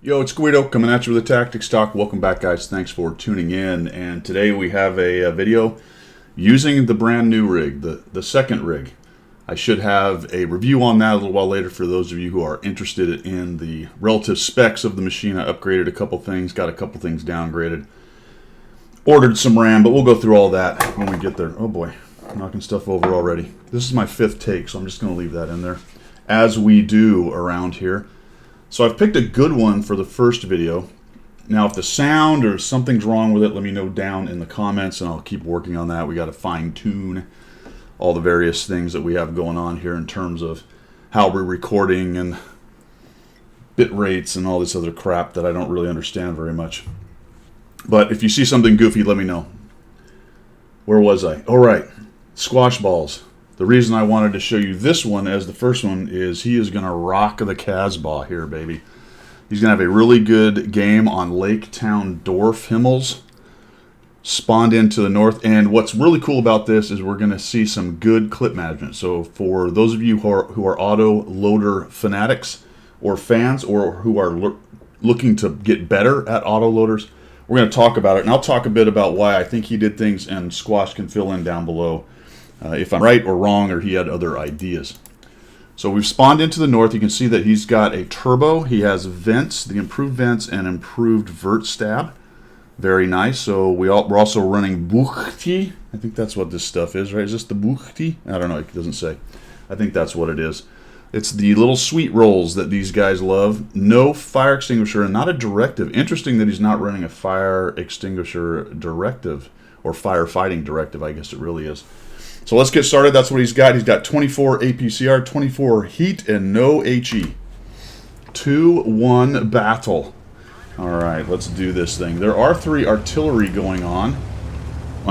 Yo, it's Guido coming at you with a Tactics Talk. Welcome back, guys. Thanks for tuning in. And today we have a video using the brand new rig, the second rig. I should have a review on that a little while later for those of you who are interested in the relative specs of the machine. I upgraded a couple things, got a couple things downgraded, ordered some RAM, but we'll go through all that when we get there. Oh boy, knocking stuff over already. This is my fifth take, so I'm just going to leave that in there, as we do around here. So I've picked a good one for the first video. Now if the sound or something's wrong with it, let me know down in the comments and I'll keep working on that. We got to fine tune all the various things that we have going on here in terms of how we're recording and bit rates and all this other crap that I don't really understand very much. But if you see something goofy, let me know. Where was I? All right, squash balls. The reason I wanted to show you this one as the first one is he is going to rock the Casbah here, baby. He's going to have a really good game on Lake Town Dorf Himmels, spawned into the north. And what's really cool about this is we're going to see some good clip management. So for those of you who are Autoloader fanatics or fans, or who are looking to get better at autoloaders, we're going to talk about it. And I'll talk a bit about why I think he did things, and Squash can fill in down below if I'm right or wrong, or he had other ideas. So we've spawned into the north. You can see that he's got a turbo. He has vents, the improved vents and improved vert stab. Very nice. So we're also running Buchti. I think that's what this stuff is, right? Is this the Buchti? I don't know. It doesn't say. I think that's what it is. It's the little sweet rolls that these guys love. No fire extinguisher and not a directive. Interesting that he's not running a fire extinguisher directive, or firefighting directive, I guess it really is. So let's get started. That's what he's got. He's got 24 APCR, 24 heat, and no HE. 2-1 battle. All right, let's do this thing. There are 3 artillery going on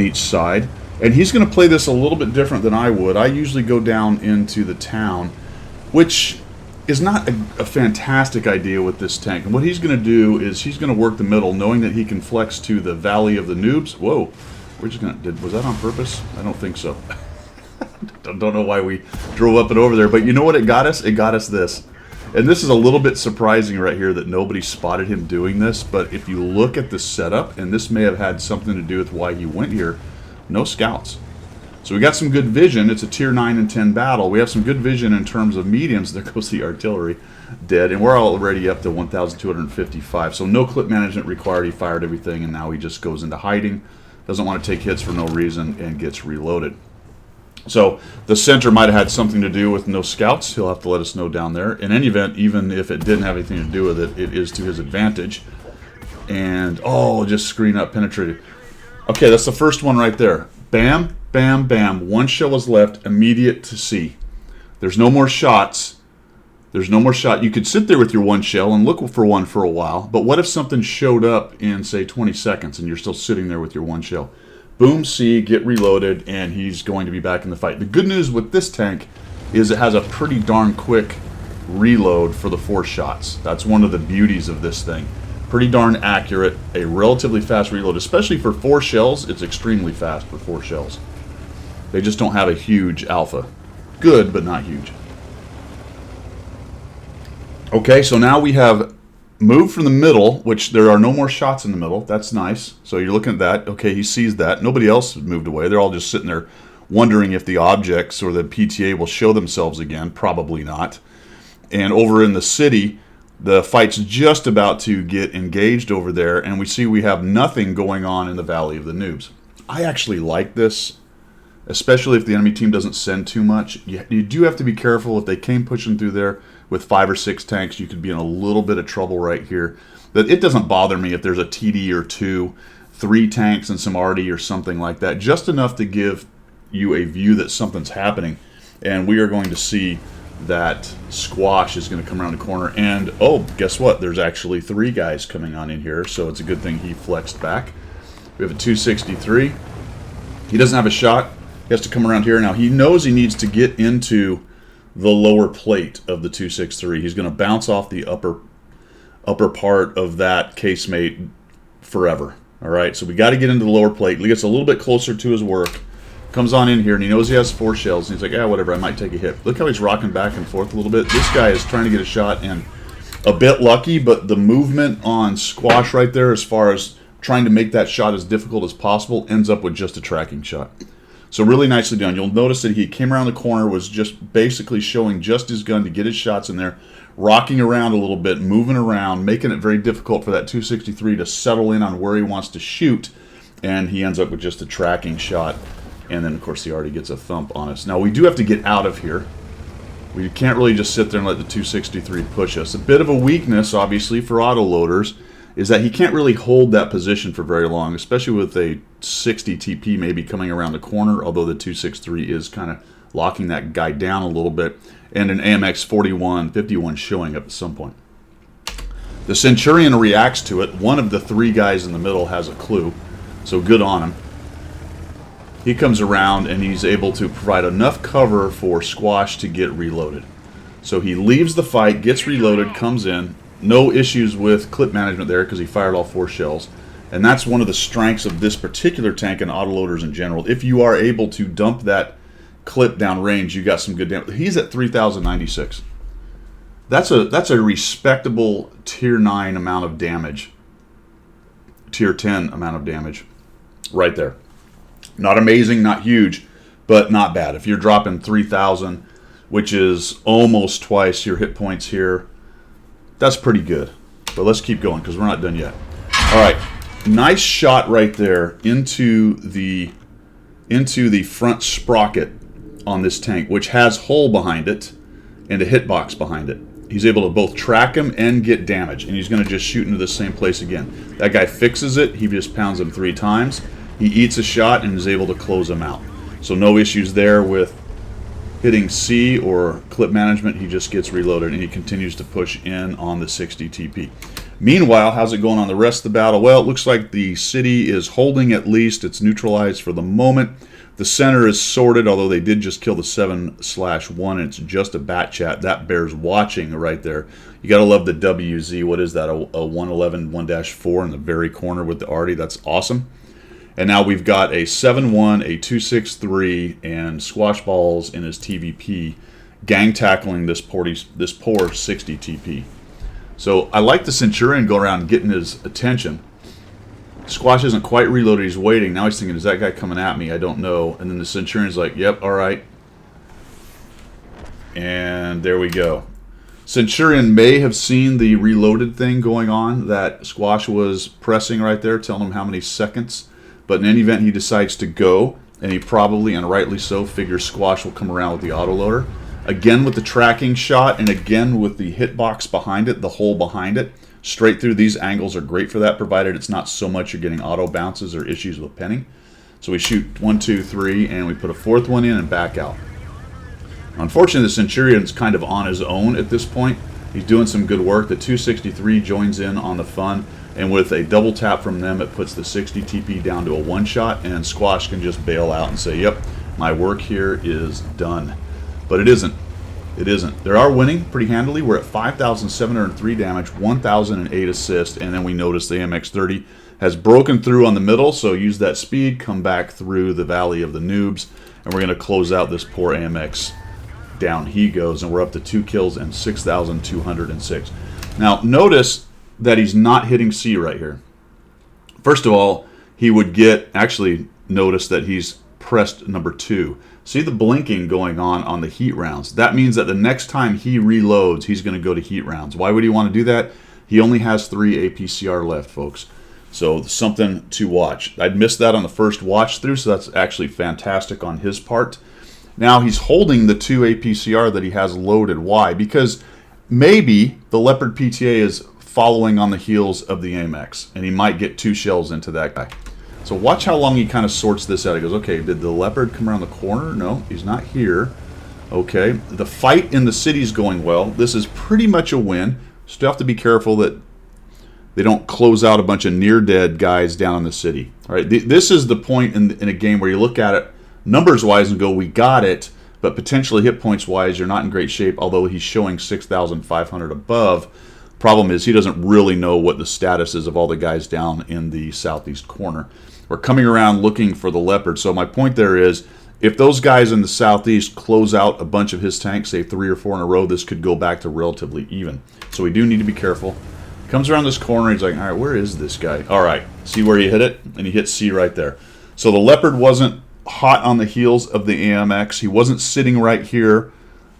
each side. And he's going to play this a little bit different than I would. I usually go down into the town, which is not a fantastic idea with this tank. And what he's going to do is he's going to work the middle, knowing that he can flex to the Valley of the Noobs. Whoa. We're just gonna, was that on purpose? I don't think so. Don't know why we drove up and over there, but you know what it got us? It got us this. And this is a little bit surprising right here that nobody spotted him doing this, but if you look at the setup, and this may have had something to do with why he went here, no scouts. So we got some good vision. It's a tier 9 and 10 battle. We have some good vision in terms of mediums. There goes the artillery, dead, and we're already up to 1,255. So no clip management required. He fired everything, and now he just goes into hiding. Doesn't want to take hits for no reason and gets reloaded. So the center might have had something to do with no scouts. He'll have to let us know down there. In any event, even if it didn't have anything to do with it, it is to his advantage. And, oh, just screen up penetrated. Okay, that's the first one right there. Bam, bam, bam. 1 shell is left, immediate to see. There's no more shots. There's no more shot. You could sit there with your 1 shell and look for one for a while, but what if something showed up in, say, 20 seconds and you're still sitting there with your 1 shell? Boom, see, get reloaded, and he's going to be back in the fight. The good news with this tank is it has a pretty darn quick reload for the 4 shots. That's one of the beauties of this thing. Pretty darn accurate, a relatively fast reload, especially for 4 shells. It's extremely fast for 4 shells. They just don't have a huge alpha. Good, but not huge. Okay, so now we have moved from the middle, which there are no more shots in the middle. That's nice. So you're looking at that. Okay, he sees that. Nobody else has moved away. They're all just sitting there wondering if the objects or the PTA will show themselves again. Probably not. And over in the city, the fight's just about to get engaged over there, and we see we have nothing going on in the Valley of the Noobs. I actually like this, especially if the enemy team doesn't send too much. You do have to be careful. If they came pushing through there with 5 or 6 tanks, you could be in a little bit of trouble right here. But it doesn't bother me if there's a TD or 2, 3 tanks and some arty or something like that. Just enough to give you a view that something's happening. And we are going to see that Squash is going to come around the corner. And, oh, guess what? There's actually 3 guys coming on in here. So it's a good thing he flexed back. We have a 263. He doesn't have a shot. He has to come around here. Now, he knows he needs to get into the lower plate of the 263. He's going to bounce off the upper part of that casemate forever. All right, so we got to get into the lower plate. He gets a little bit closer to his work. Comes on in here, and he knows he has 4 shells. And he's like, yeah, whatever, I might take a hit. Look how he's rocking back and forth a little bit. This guy is trying to get a shot, and a bit lucky, but the movement on Squash right there, as far as trying to make that shot as difficult as possible, ends up with just a tracking shot. So really nicely done. You'll notice that he came around the corner, was just basically showing just his gun to get his shots in there, rocking around a little bit, moving around, making it very difficult for that 263 to settle in on where he wants to shoot, and he ends up with just a tracking shot. And then, of course, he already gets a thump on us. Now, we do have to get out of here. We can't really just sit there and let the 263 push us. A bit of a weakness, obviously, for autoloaders is that he can't really hold that position for very long, especially with a 60 TP maybe coming around the corner, although the 263 is kind of locking that guy down a little bit, and an AMX 41-51 showing up at some point. The Centurion reacts to it. One of the three guys in the middle has a clue, so good on him. He comes around and he's able to provide enough cover for Squash to get reloaded. So he leaves the fight, gets reloaded, comes in. No issues with clip management there because he fired all 4 shells. And that's one of the strengths of this particular tank and autoloaders in general. If you are able to dump that clip down range, you got some good damage. He's at 3,096. That's a respectable tier 9 amount of damage. Tier 10 amount of damage right there. Not amazing, not huge, but not bad. If you're dropping 3,000, which is almost twice your hit points here, that's pretty good. But let's keep going because we're not done yet. All right, nice shot right there into the front sprocket on this tank, which has hole behind it and a hitbox behind it. He's able to both track him and get damage, and he's going to just shoot into the same place again. That guy fixes it. He just pounds him 3 times. He eats a shot and is able to close him out. So no issues there with hitting C or clip management. He just gets reloaded and he continues to push in on the 60 TP. Meanwhile, how's it going on the rest of the battle? Well, it looks like the city is holding at least. It's neutralized for the moment. The center is sorted, although they did just kill the 7/1, and it's just a bat chat. That bears watching right there. You got to love the WZ. What is that? A 111 1-4 in the very corner with the Arty. That's awesome. And now we've got a 7-1, a 263, and Squash Balls in his TVP, gang tackling this poor 60 TP. So I like the Centurion go around getting his attention. Squash isn't quite reloaded. He's waiting. Now he's thinking, is that guy coming at me? I don't know. And then the Centurion's like, yep, all right. And there we go. Centurion may have seen the reloaded thing going on that Squash was pressing right there, telling him how many seconds. But in any event, he decides to go, and he probably, and rightly so, figures Squash will come around with the autoloader. Again with the tracking shot, and again with the hitbox behind it, the hole behind it. Straight through, these angles are great for that, provided it's not so much you're getting auto bounces or issues with pinning. So we shoot 1, 2, 3, and we put a 4th one in and back out. Unfortunately, the Centurion's kind of on his own at this point. He's doing some good work. The 263 joins in on the fun. And with a double tap from them, it puts the 60 TP down to a 1-shot, and Squash can just bail out and say, yep, my work here is done. But it isn't. It isn't. They are winning pretty handily. We're at 5,703 damage, 1,008 assists, and then we notice the MX-30 has broken through on the middle, so use that speed, come back through the Valley of the Noobs, and we're going to close out this poor AMX. Down he goes, and we're up to 2 kills and 6,206. Now, notice that he's not hitting C right here. First of all, he would actually notice that he's pressed number 2. See the blinking going on the heat rounds. That means that the next time he reloads, he's going to go to heat rounds. Why would he want to do that? He only has 3 APCR left, folks. So something to watch. I'd missed that on the first watch through, so that's actually fantastic on his part. Now he's holding the 2 APCR that he has loaded. Why? Because maybe the Leopard PTA is following on the heels of the AMX, and he might get 2 shells into that guy. So watch how long he kind of sorts this out. He goes, okay, did the Leopard come around the corner? No, he's not here. Okay, the fight in the city's going well. This is pretty much a win. Still have to be careful that they don't close out a bunch of near-dead guys down in the city. All right, this is the point in a game where you look at it numbers-wise and go, we got it, but potentially hit points-wise, you're not in great shape, although he's showing 6,500 above. Problem is, he doesn't really know what the status is of all the guys down in the southeast corner. We're coming around looking for the Leopard. So my point there is, if those guys in the southeast close out a bunch of his tanks, say 3 or 4 in a row, this could go back to relatively even. So we do need to be careful. Comes around this corner, he's like, all right, where is this guy? All right, see where he hit it? And he hit C right there. So the Leopard wasn't hot on the heels of the AMX. He wasn't sitting right here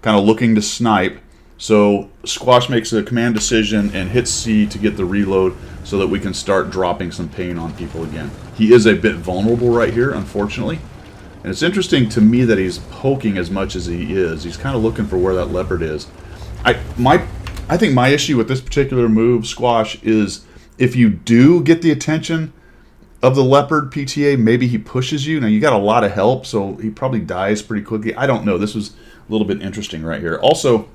kind of looking to snipe. So Squash makes a command decision and hits C to get the reload so that we can start dropping some pain on people again. He is a bit vulnerable right here, unfortunately. And it's interesting to me that he's poking as much as he is. He's kind of looking for where that Leopard is. I think my issue with this particular move, Squash, is if you do get the attention of the Leopard PTA, maybe he pushes you. Now, you got a lot of help, so he probably dies pretty quickly. I don't know. This was a little bit interesting right here. Also,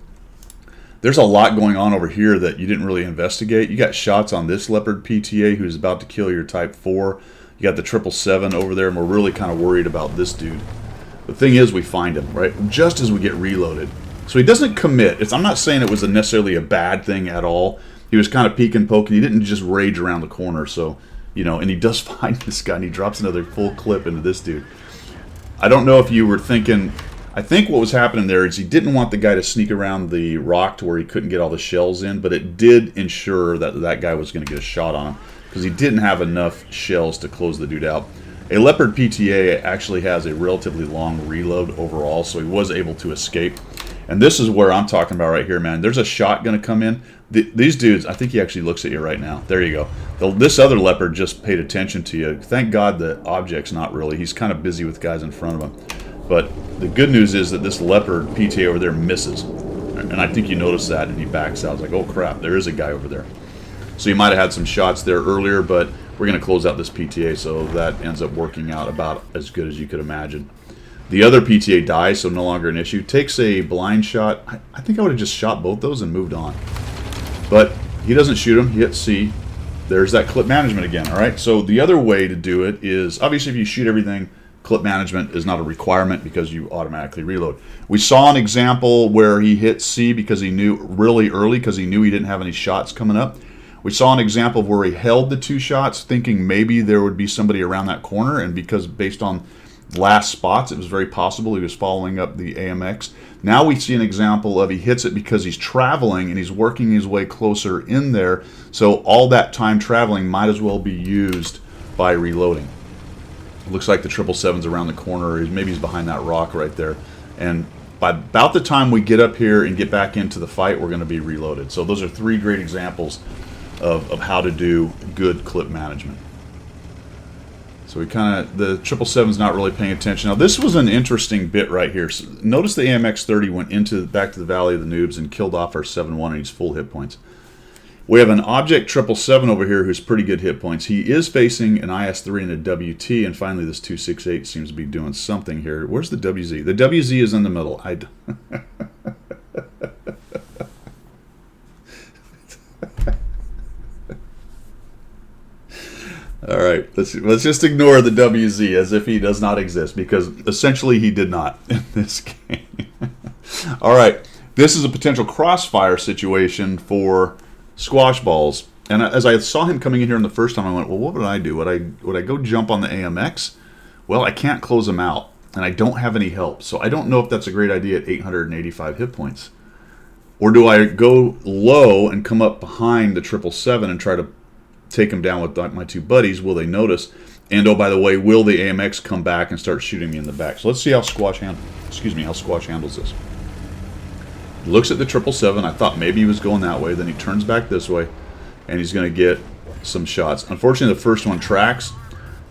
there's a lot going on over here that you didn't really investigate. You got shots on this Leopard PTA who's about to kill your Type 4. You got the 777 over there, and we're really kind of worried about this dude. The thing is, we find him, right, just as we get reloaded. So he doesn't commit. I'm not saying it was necessarily a bad thing at all. He was kind of peeking, poking. He didn't just rage around the corner. So, you know, and he does find this guy, and he drops another full clip into this dude. I don't know if you were thinking... I think what was happening there is he didn't want the guy to sneak around the rock to where he couldn't get all the shells in, but it did ensure that that guy was going to get a shot on him because he didn't have enough shells to close the dude out. A Leopard PTA actually has a relatively long reload overall, so he was able to escape. And this is where I'm talking about right here, man. There's a shot going to come in. These dudes, I think he actually looks at you right now. There you go. This other Leopard just paid attention to you. Thank God the object's not really. He's kind of busy with guys in front of him. But the good news is that this Leopard PTA over there misses. And I think you noticed that, and he backs out. I was like, oh crap, there is a guy over there. So you might have had some shots there earlier, but we're going to close out this PTA, so that ends up working out about as good as you could imagine. The other PTA dies, so no longer an issue. Takes a blind shot. I think I would have just shot both those and moved on. But he doesn't shoot him. He hits C. There's that clip management again, all right? So the other way to do it is, obviously if you shoot everything, clip management is not a requirement because you automatically reload. We saw an example where he hit C because he knew really early because he knew he didn't have any shots coming up. We saw an example of where he held the 2 shots thinking maybe there would be somebody around that corner, and because based on last spots it was very possible he was following up the AMX. Now we see an example of he hits it because he's traveling and he's working his way closer in there, so all that time traveling might as well be used by reloading. Looks like the 777's around the corner. Maybe he's behind that rock right there. And by about the time we get up here and get back into the fight, we're going to be reloaded. So those are 3 great examples of how to do good clip management. So we kind of, the 777's not really paying attention. Now this was an interesting bit right here. So notice the AMX-30 went back to the Valley of the Noobs and killed off our 7-1 and he's full hit points. We have an object 777 over here who's pretty good hit points. He is facing an IS-3 and a WT, and finally this 268 seems to be doing something here. Where's the WZ? The WZ is in the middle. All right, let's just ignore the WZ as if he does not exist, because essentially he did not in this game. All right, this is a potential crossfire situation for Squash balls, and as I saw him coming in here in the first time, I went, well, what would I do? Would I go jump on the AMX? Well, I can't close him out, and I don't have any help, so I don't know if that's a great idea at 885 hit points. Or do I go low and come up behind the 777 and try to take him down with my 2 buddies? Will they notice? And oh, by the way, will the AMX come back and start shooting me in the back? So let's see how Squash handles this. He looks at the 777. I thought maybe he was going that way. Then he turns back this way, and he's going to get some shots. Unfortunately, the first one tracks.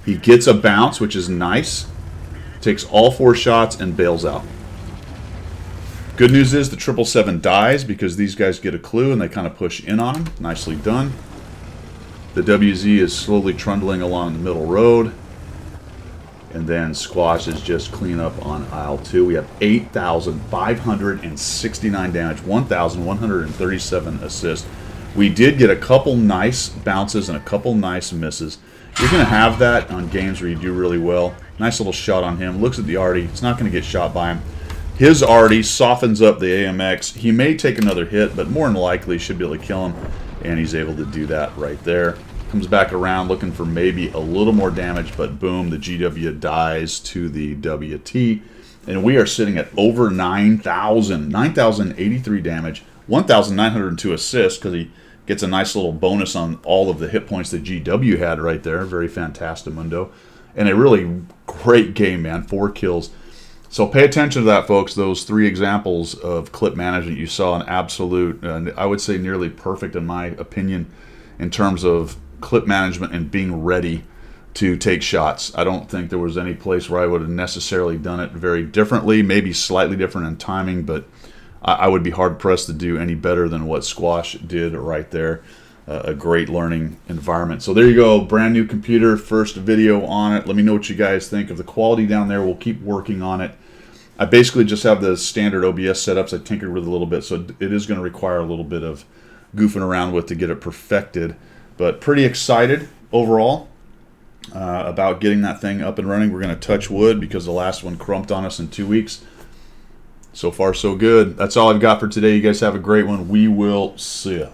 He gets a bounce, which is nice. Takes all 4 shots and bails out. Good news is the 777 dies because these guys get a clue and they kind of push in on him. Nicely done. The WZ is slowly trundling along the middle road. And then Squash is just clean up on aisle 2. We have 8,569 damage, 1,137 assists. We did get a couple nice bounces and a couple nice misses. You're going to have that on games where you do really well. Nice little shot on him. Looks at the arty. It's not going to get shot by him. His arty softens up the AMX. He may take another hit, but more than likely should be able to kill him. And he's able to do that right there. Comes back around looking for maybe a little more damage, but boom, the GW dies to the WT. And we are sitting at over 9,083 damage, 1,902 assists, because he gets a nice little bonus on all of the hit points that GW had right there. Very fantastimundo. And a really great game, man. 4 kills. So pay attention to that, folks. Those 3 examples of clip management, you saw an absolute, I would say nearly perfect in my opinion, in terms of clip management and being ready to take shots. I don't think there was any place where I would have necessarily done it very differently, maybe slightly different in timing, but I would be hard-pressed to do any better than what Squash did right there. A great learning environment. So there you go, brand new computer, first video on it. Let me know what you guys think of the quality down there. We'll keep working on it. I basically just have the standard OBS setups. I tinkered with a little bit, so it is going to require a little bit of goofing around with to get it perfected. But pretty excited overall about getting that thing up and running. We're going to touch wood because the last one crumped on us in 2 weeks. So far, so good. That's all I've got for today. You guys have a great one. We will see ya.